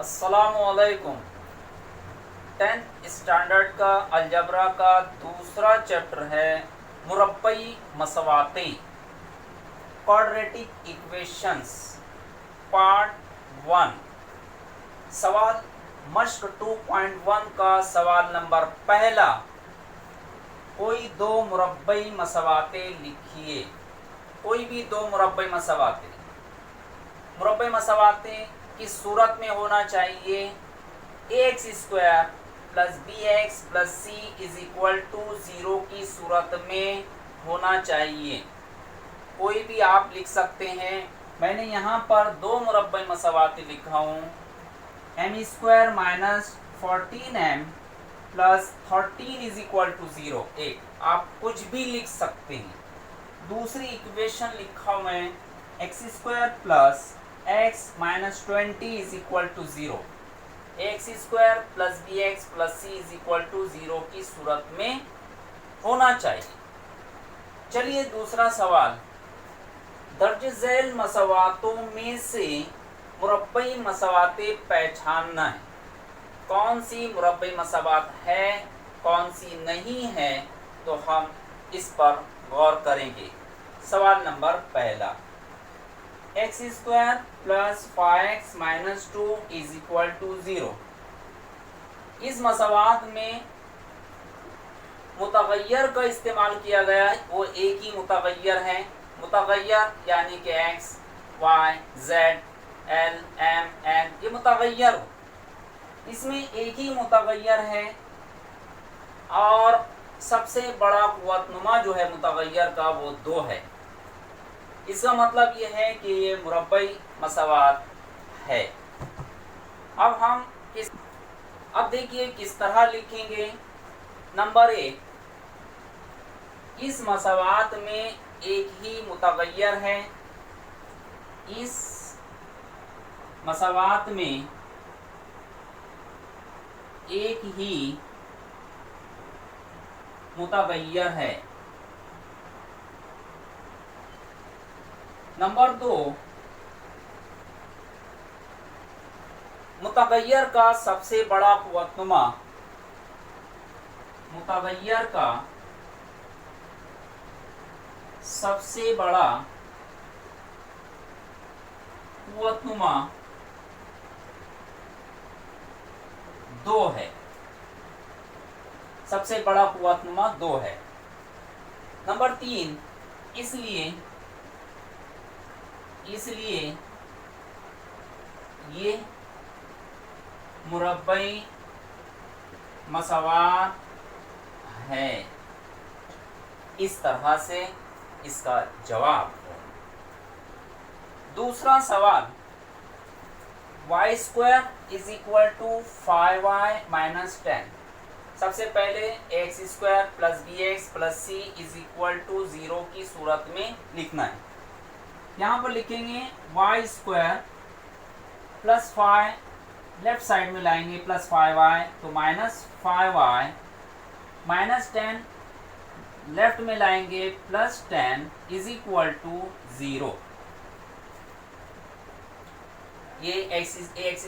अस्सलामुअलैकुम। 10th standard का algebra का दूसरा चैप्टर है मुरब्बई मसवाते क्वाड्रेटिक इक्वेशंस पार्ट 1। सवाल मश्क 2.1 का सवाल नंबर पहला, कोई दो मुरब्बई मसवाते लिखिए। कोई भी दो मुरब्बई मसवाते किस सूरत में होना चाहिए? ax square plus B x plus C is equal to 0 की सूरत में होना चाहिए। कोई भी आप लिख सकते हैं। मैंने यहाँ पर दो मुरब्बई मसवाते लिखा हूँ, M square minus 14m plus 13 is equal to 0। एक आप कुछ भी लिख सकते हैं। दूसरी इक्वेशन लिखा हूँ मैं, X square plus X minus 20 is equal to 0। X square plus B x plus C is equal to 0 की सूरत में होना चाहिए। चलिए दूसरा सवाल, दर्ज झैल मसवातों में से मुरब्बई मसवाते पहचानना है। कौन सी मुरब्बई मसवात है, कौन सी नहीं है, तो हम इस पर गौर करेंगे। सवाल नंबर पहला, X square plus 5x minus 2 is equal to 0। इस मसवात में मुतगय्यर का इस्तेमाल किया गया है, वो एक ही मुतगय्यर है। मुतगय्यर यानी कि x, y, z, l, m, n ये मुतगय्यर हो। इसमें एक ही मुतगय्यर है और सबसे बड़ा कुव्वतनुमा जो है मुतगय्यर का वो 2 है। इसका मतलब ये है कि ये मुरब्बई मसवात है। अब देखिए किस तरह लिखेंगे। नंबर 1, इस मसवात में एक ही मुतगय्यर है। इस मसवात में एक ही मुतगय्यर है। नंबर 2, मुतगय्यर का सबसे बड़ा कुव्वतनुमा, मुतगय्यर का सबसे बड़ा कुव्वतनुमा 2 है। सबसे बड़ा कुव्वतनुमा 2 है। नंबर 3, इसलिए ये मुरब्बई मसवात है। इस तरह से इसका जवाब है। दूसरा सवाल, y square is equal to 5y minus 10। सबसे पहले X square plus B x plus C is equal to 0 की सूरत में लिखना है। यहाँ पर लिखेंगे y square plus 5, left side में लाएंगे प्लस 5y, तो माइनस 5y माइनस 10, लेफ्ट में लाएंगे प्लस 10 इज इक्वल टू 0। ये X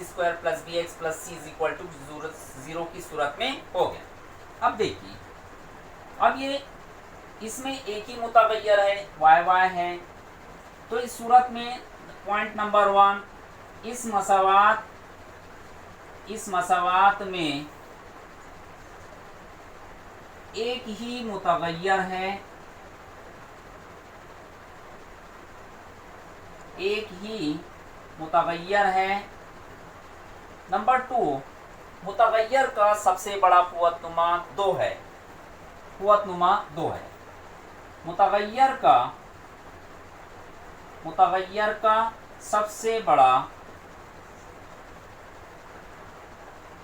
square plus B x plus C is equal to 0 की सूरत में हो गया। अब देखिए, अब ये इसमें एक ही मुतगय्यर है, y है। तो इस सूरत में पॉइंट नंबर 1, इस मसवात में एक ही मुतगय्यर है। एक ही मुतगय्यर है। नंबर 2, मुतगय्यर का सबसे बड़ा कुव्वतनुमा 2 है। कुव्वतनुमा 2 है। मुतगय्यर का सबसे बड़ा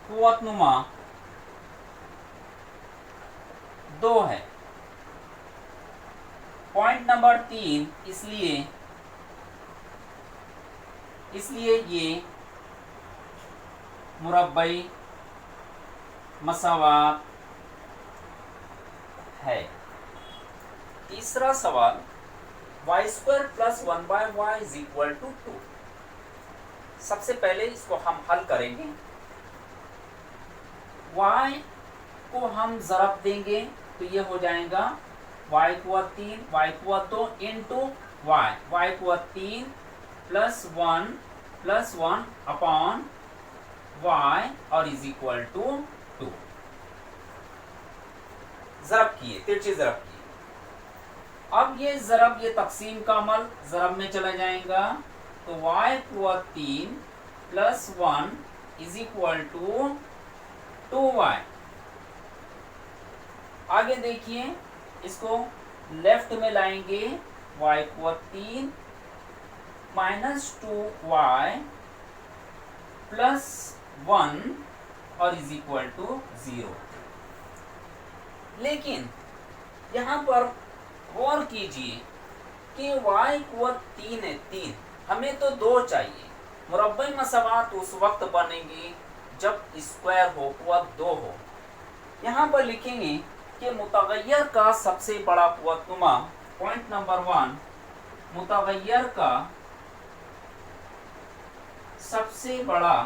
कुव्वतनुमा 2 है। पॉइंट नंबर 3, इसलिए ये मुरब्बई मसवात है। तीसरा सवाल, y square plus 1/y is equal to 2। सबसे पहले इसको हम हल करेंगे। y को हम ज़रब देंगे तो ये हो जाएगा y को 3, y को 2 इंटू y को 3 प्लस 1 अपॉन y और इज इक्वल टू 2। ज़रब किए, तिरछे ज़रब किए। अब ये ज़रब, ये तकसीम का अमल ज़रब में चला जाएगा तो y को 3 plus 1 is equal to 2y। आगे देखिए, इसको लेफ्ट में लाएंगे, y को 3 माइनस 2y प्लस 1 और इज इक्वल टू 0। लेकिन यहाँ पर गौर कीजिए कि y को 3 है, 3, हमें तो 2 चाहिए। मुरब्बई मसावात उस वक्त बनेंगी जब स्क्वायर हो, कुव्वत 2 हो। यहाँ पर लिखेंगे कि मुतगय्यर का सबसे बड़ा कुव्वतनुमा, पॉइंट नंबर 1, मुतगय्यर का सबसे बड़ा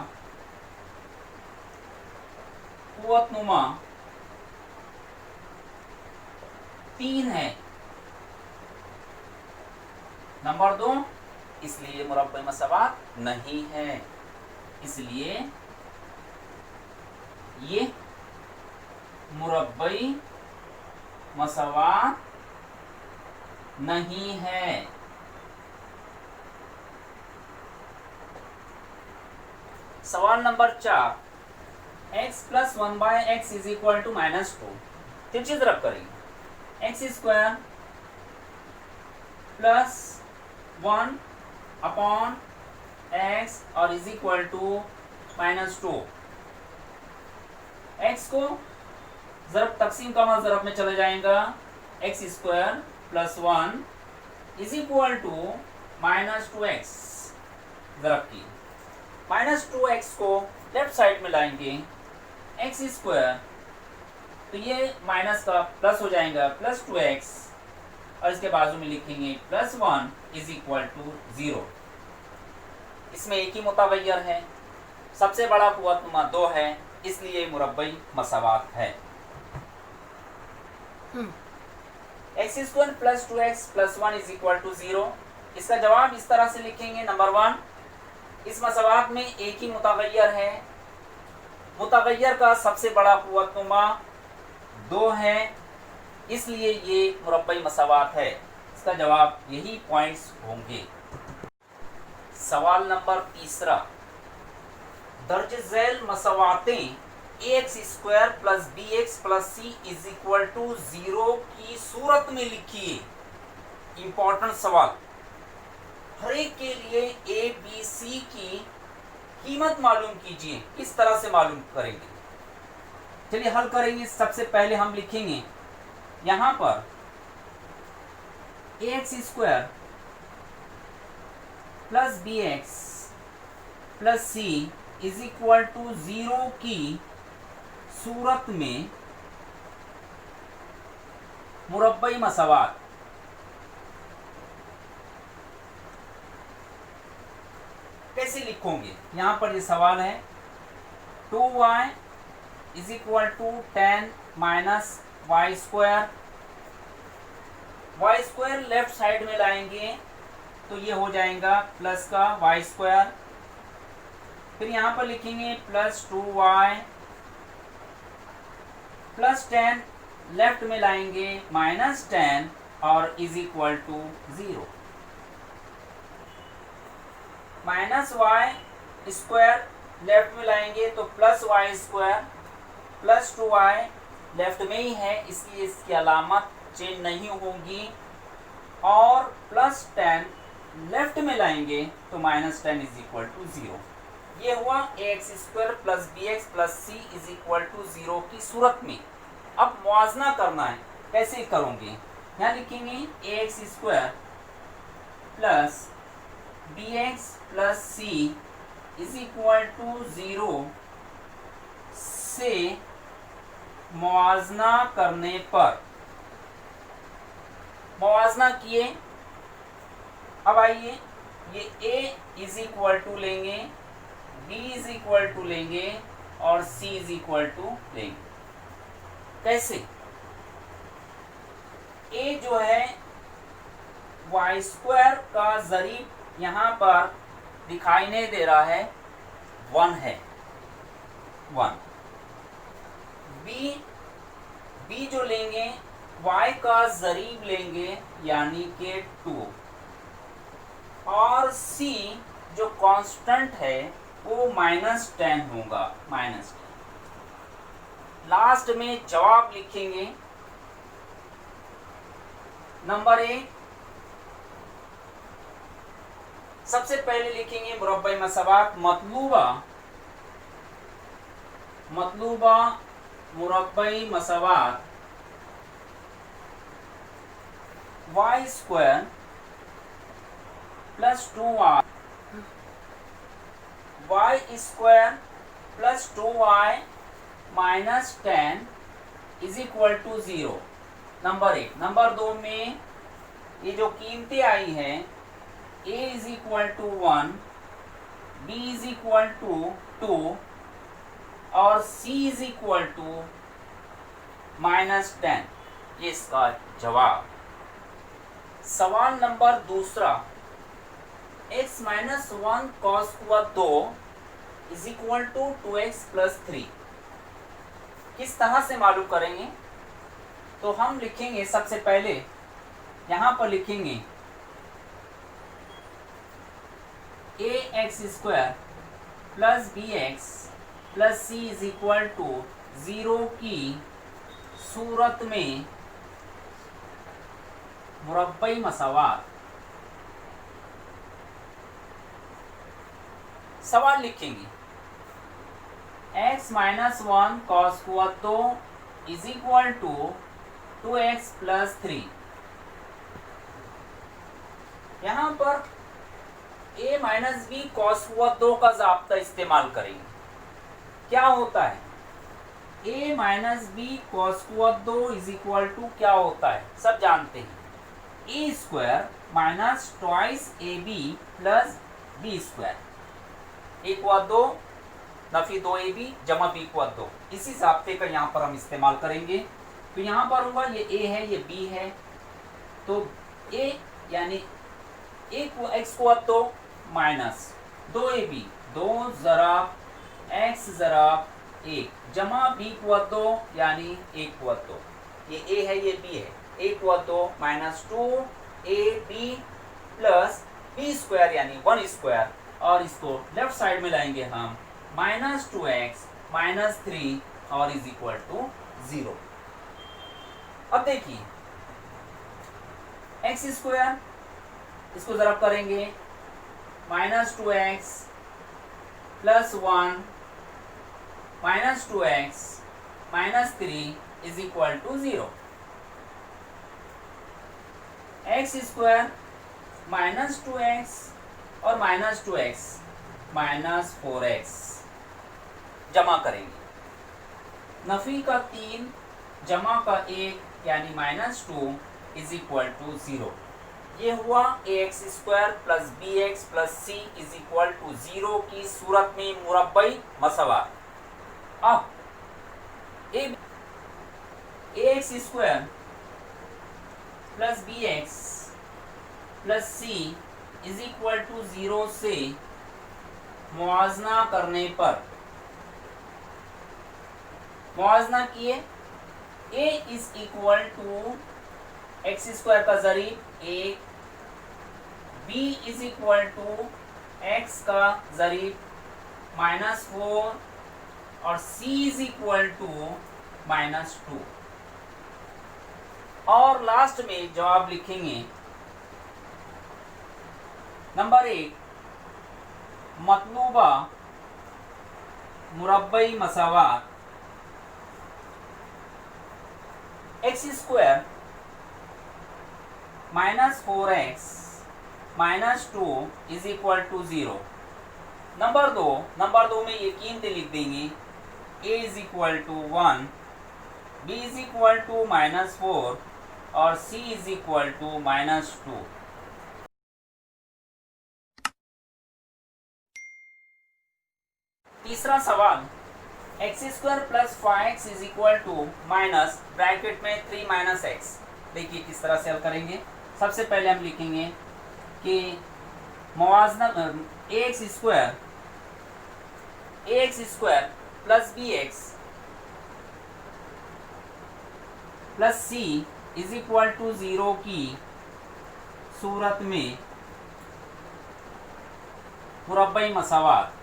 कुव्वतनुमा 3 है। नंबर 2, इसलिए मुरब्बई मसावात नहीं है, इसलिए ये मुरब्बई मसावात नहीं है। सवाल number 4, x plus 1/x is equal to -2। तिरछी ज़रब करेंगे, X square plus 1 upon x और इज इक्वल टू -2। x को ज़रब तकसीम का अमल ज़रब में चला जाएगा, X square plus 1 is equal to -2x। ज़रब की -2x को लेफ्ट साइड में लाएंगे, एक्स स्क्वायर तो ये माइनस का प्लस हो जाएगा, प्लस 2x और इसके बाजू में लिखेंगे प्लस 1 इज इक्वल टू 0। इसमें एक ही मुतगय्यर है, सबसे बड़ा कुव्वतनुमा 2 है, इसलिए मुरब्बई मसावात है। X square plus 2x plus 1 is equal to 0। इसका जवाब इस तरह से लिखेंगे। नंबर 1, इस मसावात में एक ही मुतगय्यर है, मुतगय्यर का सबसे बड़ा कुव्वतनुमा 2 है, इसलिए ये मुरब्बई मसावात है। इसका जवाब यही पॉइंट्स होंगे। सवाल नंबर 3, दर्ज झैल मसावातें ax square plus bx plus c is equal to 0 की सूरत में लिखिए। इंपॉर्टेंट सवाल, हर एक के लिए a b c की कीमत मालूम कीजिए। किस तरह से मालूम करेंगे? चलिए हल करेंगे। सबसे पहले हम लिखेंगे यहाँ पर ax square plus bx plus c is equal to 0 की सूरत में मुरब्बई मसावात। कैसे लिखोगे? यहाँ पर ये सवाल है 2y is equal to 10 minus y square. Y square left side में लाएंगे तो ये हो जाएगा प्लस का वाई स्क्वायर। फिर यहाँ पर लिखेंगे प्लस 2y प्लस 10, लेफ्ट में लाएंगे माइनस 10 और is equal to 0। Minus y square left में लाएंगे तो plus y square plus 2y left में ही है, इसलिए इसकी अलामत चेंज नहीं होगी। और प्लस 10 लेफ्ट में लाएंगे तो माइनस 10 इज इक्वल टू 0। ये हुआ ax square plus bx plus c is equal to 0 की सूरत में। अब मुआजना करना है, कैसे करोगे? यहाँ लिखेंगे ax square plus bx plus c is equal to 0 से मुआजना करने पर, मुआजना किए। अब आइए ये a इज इक्वल टू लेंगे b इज इक्वल टू लेंगे और c इज इक्वल टू लेंगे। कैसे? a जो है वाई स्क्वायर का ज़रीब यहाँ पर दिखाई नहीं दे रहा है, 1 है, 1। b जो लेंगे y का ज़रीब लेंगे यानी के 2, और c जो कांस्टेंट है वो -10 होगा, -10। लास्ट में जवाब लिखेंगे। नंबर 1 सबसे पहले लिखेंगे मुरब्बई मसावात, मतलूबा मुरब्बई मसावात y square plus 2y, y square plus 2y minus 10 is equal to 0। Number 1। Number 2 में ये जो कीमतें आई हैं, a is equal to 1, b is equal to 2 और c इज इक्वल टू -10, ये इसका जवाब। सवाल नंबर 2, x माइनस 1 कॉस हुआ 2 is equal to 2x plus 3। किस तरह से मालूम करेंगे? तो हम लिखेंगे सबसे पहले, यहाँ पर लिखेंगे ax square plus bx plus c is equal to 0 की सूरत में मुरब्बई मसावात। सवाल लिखेंगे x माइनस 1 कॉस हुआ 2 is equal to 2x plus 3। यहाँ पर a माइनस बी कॉस हुआ 2 का ज़ाब्ता इस्तेमाल करेंगे। क्या होता है? a माइनस बी कॉस हुआ 2 इज इक्वल टू क्या होता है? सब जानते हैं, a square minus twice a b plus b square, 1 हुआ 2 नफी 2ab जमा b हुआ 2। इसी ज़ाब्ते का यहाँ पर हम इस्तेमाल करेंगे। तो यहाँ पर होगा ये a है, ये b है, तो a यानी 1 x हुआ 2 माइनस 2ab, 2 ज़रा x ज़रा 1 जमा b हुआ 2 यानी 1 हुआ 2। ये a है, ये b है, 1 हुआ 2 minus 2ab plus b square यानी 1 स्क्वायर, और इसको लेफ्ट साइड में लाएंगे हम माइनस 2x माइनस 3 और इज इक्वल टू 0। अब देखिए x स्क्वायर, इसको ज़रा करेंगे minus 2x plus 1 minus 2x minus 3 is equal to 0। x square minus 2x और माइनस 2x माइनस 4x जमा करेंगे। नफी का 3 जमा का 1 यानी माइनस 2 इज इक्वल टू 0। ये हुआ ax square plus bx plus c is equal to 0 की सूरत में मुरब्बई मसावात। अब ax square plus bx plus c is equal to 0 से मुआजना करने पर, मुआजना किए a is equal to x square का ज़रीब 1, b is equal to x का ज़रीब -4 और c इज इक्वल टू -2। और लास्ट में जवाब लिखेंगे। नंबर 1 मतलूबा मुरब्बई मसावात x square minus 4x minus 2 is equal to 0। Number 2 में ये कीमतें लिख देंगे, a is equal to 1, b is equal to -4 और c इज इक्वल टू -2। तीसरा सवाल x square plus 5x is equal to minus bracket में 3 माइनस एक्स। देखिए किस तरह से हल करेंगे। सबसे पहले हम लिखेंगे कि मवाजना x square plus B x plus C is equal to 0 की सूरत में मुरब्बई मसावात।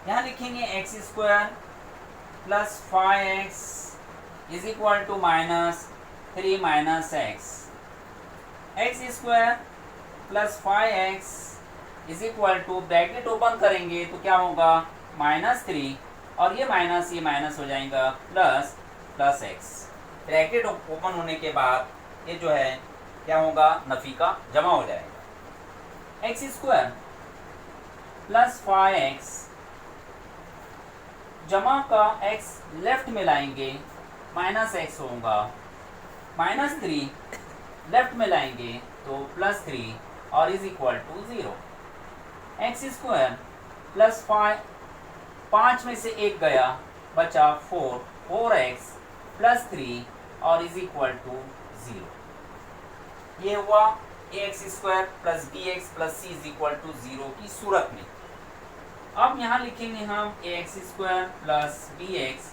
यहाँ लिखेंगे x square plus 5x is equal to minus 3 minus x. X square plus 5x is equal to bracket open करेंगे तो क्या होगा -3 और ये माइनस हो जाएगा प्लस एक्स। ब्रैकेट ओपन होने के बाद ये जो है क्या होगा नफी का जमा हो जाएगा। एक्स स्क्वायर प्लस 5x जमा का x लेफ्ट में लाएंगे -x होगा, -3 लेफ्ट में लाएंगे तो +3 और is equal to 0। X square plus 5 में से 1 गया बचा 4x प्लस 3 और इज इक्वल टू 0। ये हुआ x square plus B x plus C is equal to 0 की सूरत में। अब यहाँ लिखेंगे हम x square plus B x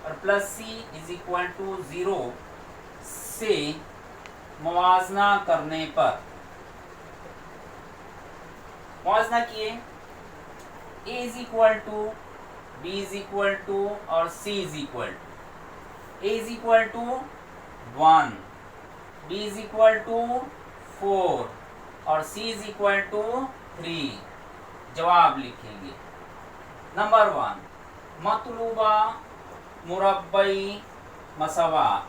और plus C is equal to 0 से मुवाजना करने पर, मुवाजना किए a is equal to b is equal to और c is equal to. A is equal to 1, b is equal to 4 और सी इज इक्वल टू 3। जवाब लिखेंगे। नंबर 1 मतलूबा मुरब्बई मसावात।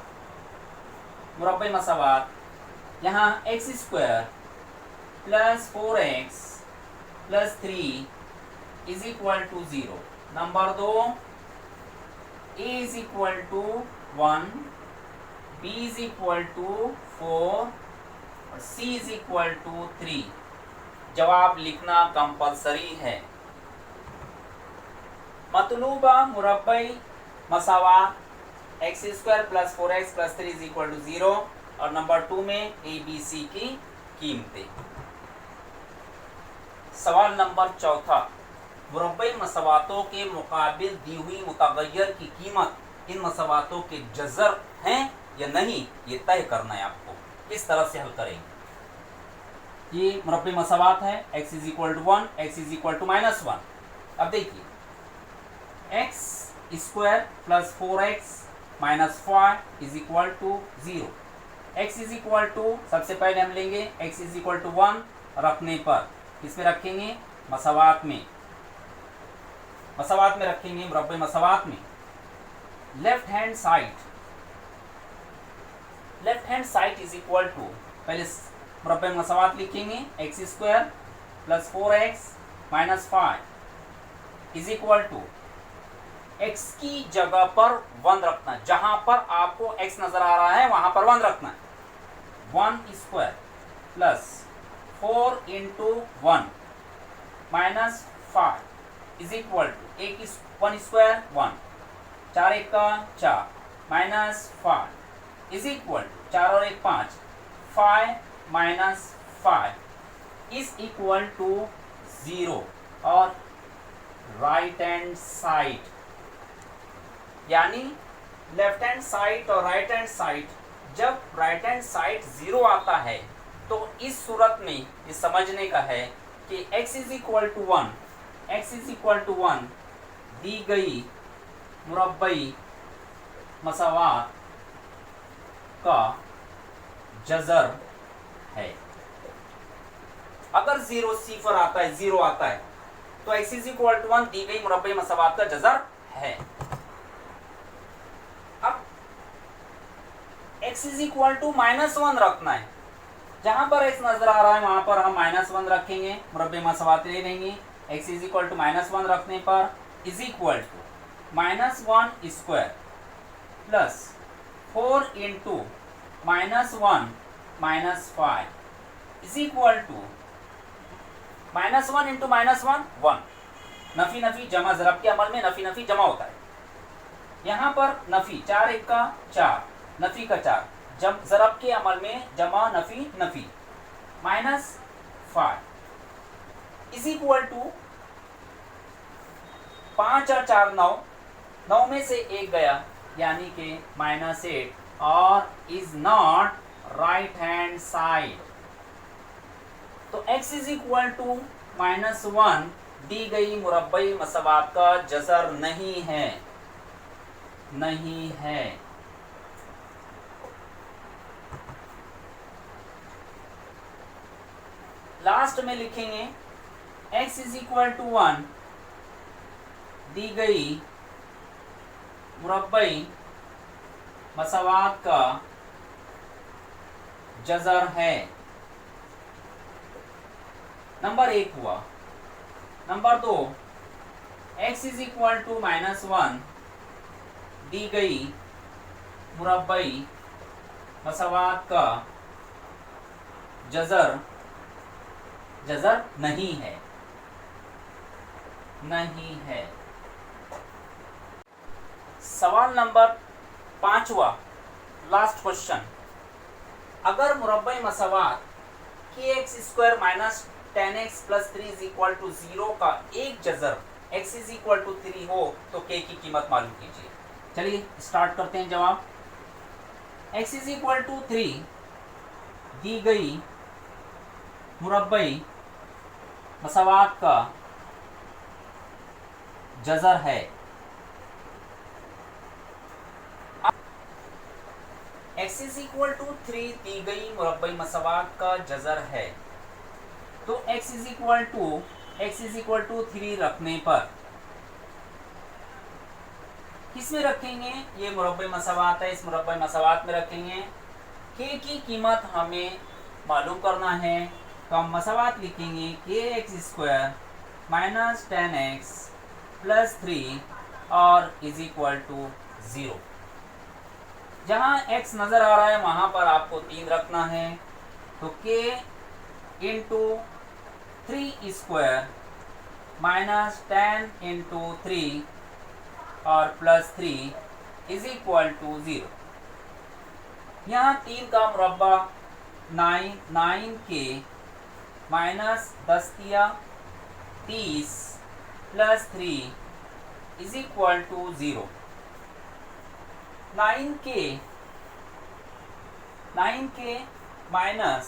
मुरब्बई मसावात यहाँ x square plus 4x plus 3 is equal to 0। Number 2 a is equal to 1, b is equal to 4 और c is equal to 3। जवाब लिखना कंपलसरी है। मतलूबा मुरब्बई मसावात x square plus 4x plus 3 is equal to 0 और नंबर 2 में A B C की कीमतें। सवाल नंबर 4 मुरब्बई मसावातों के मुकाबिल दी हुई मुतगय्यर की कीमत इन मसावातों के जज़र हैं या नहीं ये तय करना है आपको। किस तरह से हल करेंगे। ये मुरब्बई मसावात है x is equal to 1, x is equal to -1। अब देखिए x square plus 4x minus 5 is equal to 0। X is equal to सबसे पहले हम लेंगे x इज इक्वल टू 1 रखने पर किसमें रखेंगे मसावात में, मसावात में रखेंगे मुरब्बई मसावात में। Left hand side is equal to पहले मुरब्बई मसावात लिखेंगे x square plus 4x minus 5 is equal to x की जगह पर 1 रखना। जहां पर आपको x नजर आ रहा है वहां पर 1 रखना है। 1 square plus 4 into 1 minus 5 is equal to 1 square 1, 4 1 का 4 माइनस 5 इज इक्वल टू 4 और 1 5, 5 माइनस 5 इज इक्वल टू 0 और राइट हैंड साइड यानी लेफ्ट हैंड साइड और राइट हैंड साइड, जब राइट हैंड साइड 0 आता है तो इस सूरत में ये समझने का है कि x इज इक्वल टू 1 दी गई मुरब्बई मसावात का जज़र है। अगर 0 आता है 0 आता है तो x इज इक्वल टू 1 दी गई मुरब्बई मसावात का जज़र है। अब x इज इक्वल टू -1 रखना है। जहां पर x नजर आ रहा है वहां पर हम -1 रखेंगे, मुरब्बई मसावात ले लेंगे। x इज इक्वल टू -1 रखने पर is equal to -1 square plus 4 into -1 minus 5 is equal to -1 into -1 1, नफी नफी जमा, ज़रब के अमल में नफी नफी जमा होता है। यहाँ पर नफी 4 1 का 4, नफी का 4, जब ज़रब के अमल में जमा नफी नफी, -5 इज इक्वल टू 5 और 4 9, 9 में से 1 गया यानी कि -8, और is not right hand side. तो x इज इक्वल टू -1 दी गई मुरब्बई मसवात का जज़र नहीं है, नहीं है। लास्ट में लिखेंगे x इज इक्वल टू 1 दी गई मुरब्बई मसवात का जज़र है। नंबर 1 हुआ। Number 2, x is equal to -1 दी गई मुरब्बई मसवात का जज़र नहीं है, नहीं है। सवाल नंबर 5वां, लास्ट क्वेश्चन। अगर मुरब्बई मसवात kx² minus 10x plus 3 is equal to 0 का एक जज़र x इज इक्वल टू 3 हो तो k की कीमत मालूम कीजिए। चलिए स्टार्ट करते हैं जवाब। x इज इक्वल टू 3 दी गई मुरब्बई मसवात का जज़र है। x इज इक्वल टू 3 दी गई मुरब्बई मसवात का जज़र है, तो x इज इक्वल टू 3 रखने पर किस में रखेंगे? ये मुरब्बई मसवात है, इस मुरब्बई मसवात में रखेंगे। k की कीमत हमें मालूम करना है, तो हम मसवात लिखेंगे kx² माइनस 10x प्लस 3 और इज इक्वल टू 0। जहाँ x नज़र आ रहा है वहाँ पर आपको 3 रखना है, तो k इंटू 3² माइनस 10 इंटू 3 और प्लस 3 इज इक्वल टू 0। यहाँ 3 का मुरब्बा 9, 9k माइनस 10 दिया 30 plus 3 is equal to 0। 9k minus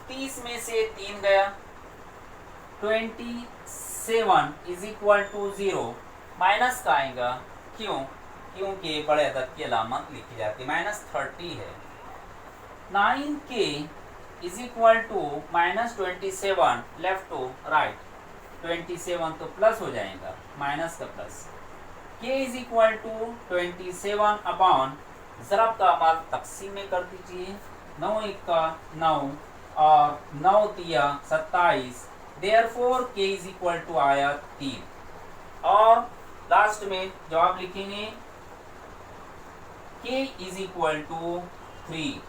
30 में से 3 गया 27 इज इक्वल टू 0। माइनस का आएगा, क्यों? क्योंकि बड़े अदद की अलामत लिखी जाती है, -30 है। 9k is equal to -27 left to right, 27 तो प्लस हो जाएगा, माइनस का plus. k is equal to 27 upon ज़रब का अमल तक़सीम में कर दीजिए, 9 1 का 9 और 9 दिया 27, therefore k is equal to आया 3। और लास्ट में जवाब लिखेंगे k इज इक्वल टू 3,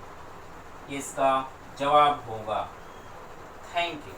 इसका जवाब होगा। Thank you.